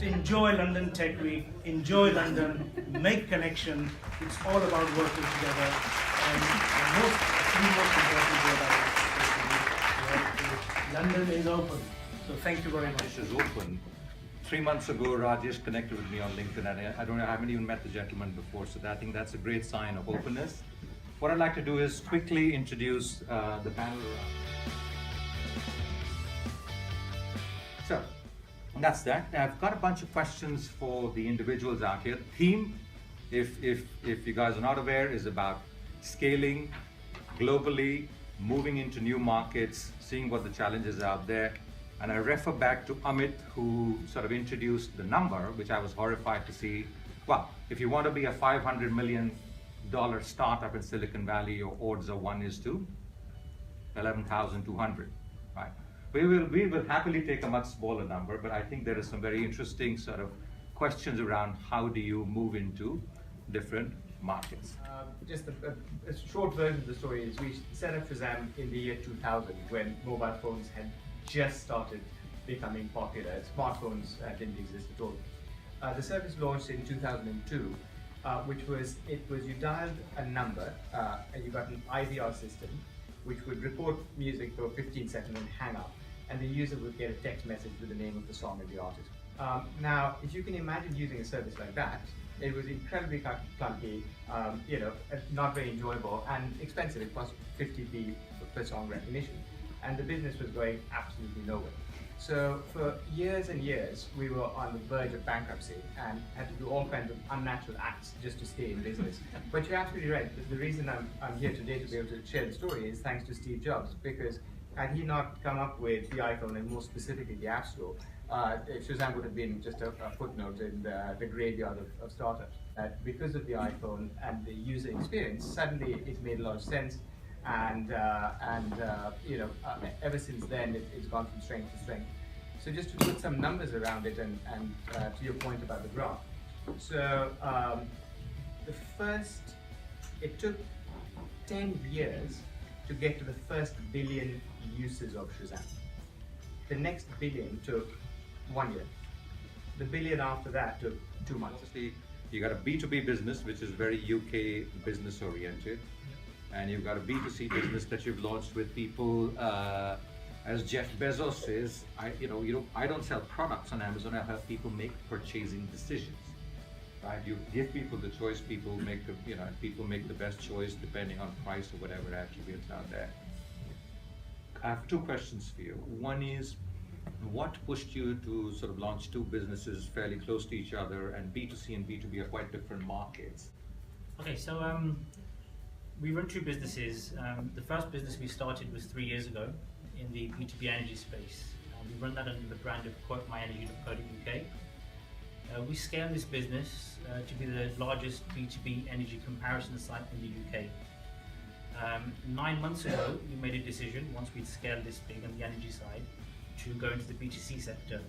just enjoy London Tech Week, enjoy London, make connection. It's all about working together. And the most important word London is open. So thank you very much. This is open. 3 months ago, Rajesh connected with me on LinkedIn, and I haven't even met the gentleman before, so I think that's a great sign of openness. What I'd like to do is quickly introduce the panel around. So, that's that. I've got a bunch of questions for the individuals out here. The theme, if you guys are not aware, is about scaling globally, moving into new markets, seeing what the challenges are out there. And I refer back to Amit, who sort of introduced the number, which I was horrified to see. Well, if you want to be a $500 million startup in Silicon Valley, your odds are 1:11,200, right? We will happily take a much smaller number, but I think there is some very interesting sort of questions around how do you move into different markets. Just a short version of the story is we set up Shazam in the year 2000 when mobile phones had just started becoming popular. Smartphones didn't exist at all. The service launched in 2002, which was you dialed a number and you got an IVR system which would record music for 15 seconds and hang up, and the user would get a text message with the name of the song and the artist. Now, if you can imagine using a service like that, it was incredibly clunky, not very enjoyable and expensive. It cost 50p per song recognition, and the business was going absolutely nowhere. So for years and years, we were on the verge of bankruptcy and had to do all kinds of unnatural acts just to stay in business. But you're absolutely right. The reason I'm here today to be able to share the story is thanks to Steve Jobs, because had he not come up with the iPhone and more specifically the App Store, Shazam would have been just a footnote in the graveyard of startups. Because of the iPhone and the user experience, suddenly it made a lot of sense. And ever since then, it's gone from strength to strength. So just to put some numbers around it, and to your point about the graph. So it took 10 years to get to the first billion uses of Shazam. The next billion took 1 year. The billion after that took 2 months. Obviously, you got a B2B business, which is very UK business oriented. And you've got a B2C business that you've launched with people, as Jeff Bezos says, I don't sell products on Amazon, I help people make purchasing decisions, right? You give people the choice, people make the best choice depending on price or whatever attributes out there. I have 2 questions for you. One is, what pushed you to sort of launch 2 businesses fairly close to each other, and B2C and B2B are quite different markets? Okay, so we run 2 businesses. The first business we started was 3 years ago in the B2B energy space. We run that under the brand of quotemyenergy.co.uk. We scaled this business to be the largest B2B energy comparison site in the UK. 9 months ago, we made a decision, once we'd scaled this big on the energy side, to go into the B2C sector,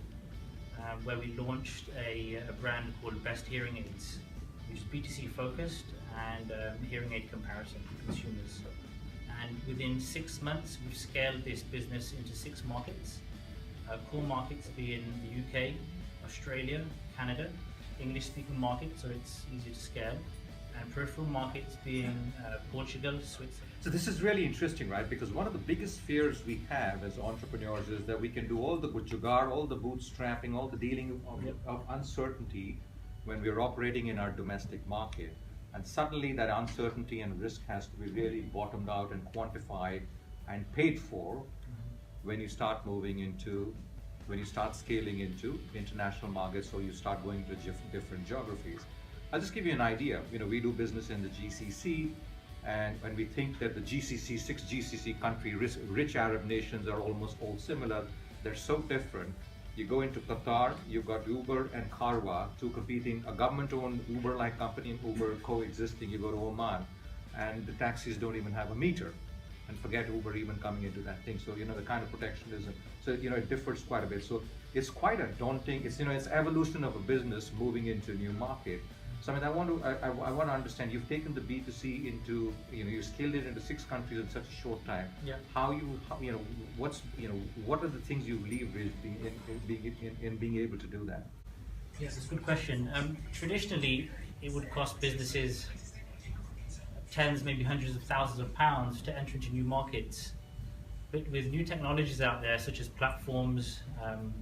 where we launched a brand called Best Hearing Aids, which is B2C focused and hearing aid comparison to consumers. And within 6 months, we've scaled this business into 6 markets. Core markets being the UK, Australia, Canada, English-speaking markets, so it's easy to scale, and peripheral markets being Portugal, Switzerland. So this is really interesting, right? Because one of the biggest fears we have as entrepreneurs is that we can do all the jugaad, all the bootstrapping, all the dealing of uncertainty when we're operating in our domestic market. And suddenly that uncertainty and risk has to be really bottomed out and quantified and paid for when you start scaling into international markets, or you start going to different geographies. I'll just give you an idea. We do business in the GCC, and when we think that the GCC, 6 GCC country rich Arab nations are almost all similar, they're so different. You go into Qatar, you've got Uber and Carwa, 2 competing, a government-owned Uber-like company and Uber coexisting. You go to Oman, and the taxis don't even have a meter. And forget Uber even coming into that thing. So, the kind of protectionism. So, it differs quite a bit. So it's quite a daunting, it's evolution of a business moving into a new market. So I want to understand, you've taken the B2C into, you scaled it into 6 countries in such a short time. Yeah. What are the things you've leveraged in being able to do that? Yes, it's a good question. Traditionally, it would cost businesses tens, maybe hundreds of thousands of pounds to enter into new markets. But with new technologies out there, such as platforms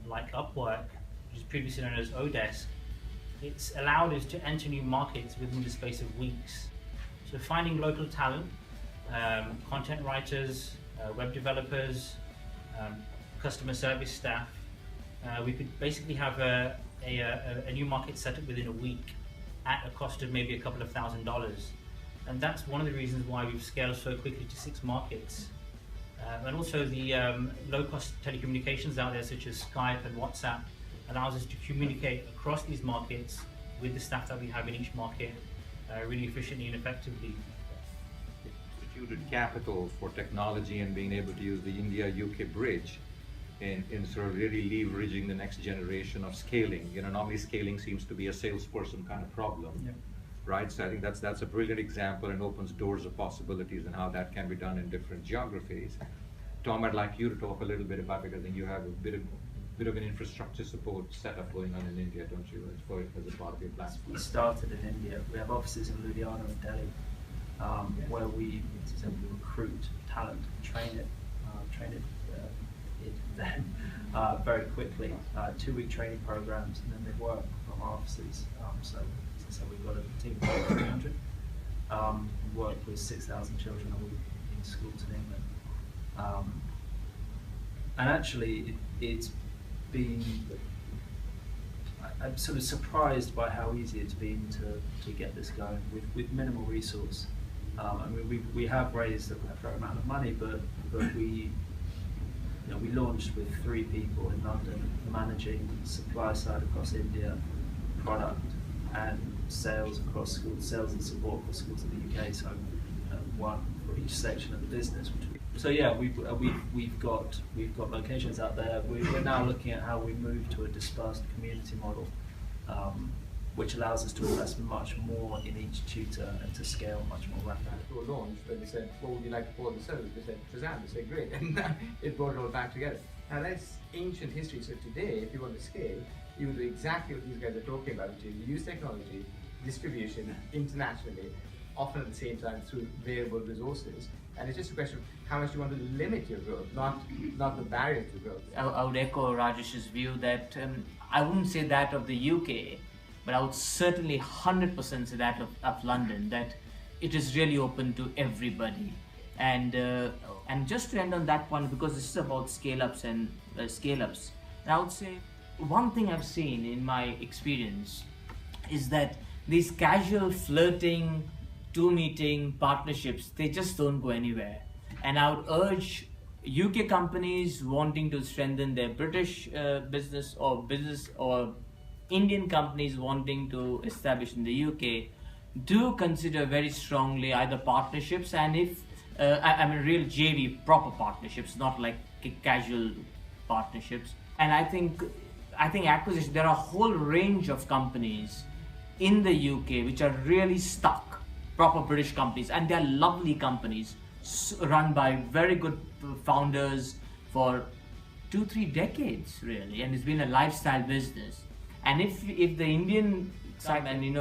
like Upwork, which is previously known as Odesk, it's allowed us to enter new markets within the space of weeks. So finding local talent, content writers, web developers, customer service staff, we could basically have a new market set up within a week at a cost of maybe a couple of $1,000s. And that's one of the reasons why we've scaled so quickly to 6 markets. And also the low-cost telecommunications out there, such as Skype and WhatsApp, allows us to communicate across these markets with the staff that we have in each market really efficiently and effectively. Instituted capital for technology and being able to use the India-UK bridge in sort of really leveraging the next generation of scaling. You know, normally scaling seems to be a salesperson kind of problem. Yeah. Right, so I think that's a brilliant example and opens doors of possibilities and how that can be done in different geographies. Tom, I'd like you to talk a little bit about, because I think you have a bit of an infrastructure support setup going on in India, don't you, as a part of your plan? We started in India. We have offices in Ludhiana and Delhi, where we recruit talent, train it then very quickly. 2-week training programs, and then they work from our offices. So we've got a team of 300. Work with 6,000 children a week in schools in England. And actually, it's been, I'm sort of surprised by how easy it's been to get this going with minimal resource. I mean, we have raised a fair amount of money, but we launched with 3 people in London, managing supply side across India, product, and sales across schools, sales and support for schools in the UK. So one for each section of the business. So yeah, we've got locations out there. We're now looking at how we move to a dispersed community model, which allows us to invest much more in each tutor and to scale much more rapidly. We were launched, when they said, what would you like to call the service? They said, Shazam. They said, great. And it brought it all back together. Now that's ancient history. So today, if you want to scale, you will do exactly what these guys are talking about, which is you use technology, distribution internationally, often at the same time through variable resources. And it's just a question of how much you want to limit your growth, not the barrier to growth. I would echo Rajesh's view that I wouldn't say that of the UK, but I would certainly 100% say that of London, that it is really open to everybody. And just to end on that point, because this is about scale-ups and scale-ups, I would say one thing I've seen in my experience is that these casual flirting, 2-meeting partnerships, they just don't go anywhere. And I would urge UK companies wanting to strengthen their British business or Indian companies wanting to establish in the UK, do consider very strongly either partnerships, and if I mean real JV proper partnerships, not like casual partnerships. And I think acquisition, there are a whole range of companies in the UK which are really stuck, proper British companies, and they're lovely companies run by very good founders for 2-3 decades really, and it's been a lifestyle business. And if the Indian side, and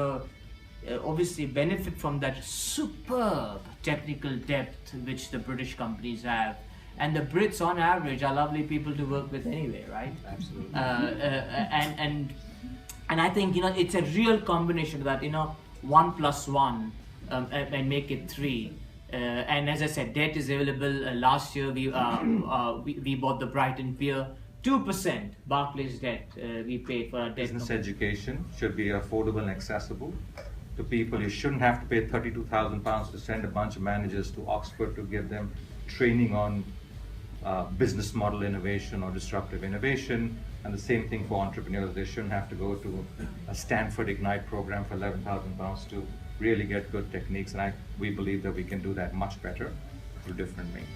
obviously benefit from that superb technical depth which the British companies have, and the Brits on average are lovely people to work with anyway, right? Absolutely. And I think it's a real combination of that, 1 + 1 and make it 3. And as I said, debt is available. Last year we bought the Brighton Pier. 2% Barclays debt we paid for our debt. Business education should be affordable and accessible to people. You shouldn't have to pay £32,000 to send a bunch of managers to Oxford to give them training on business model innovation or disruptive innovation. And the same thing for entrepreneurs. They shouldn't have to go to a Stanford Ignite program for £11,000 to really get good techniques. And we believe that we can do that much better through different means.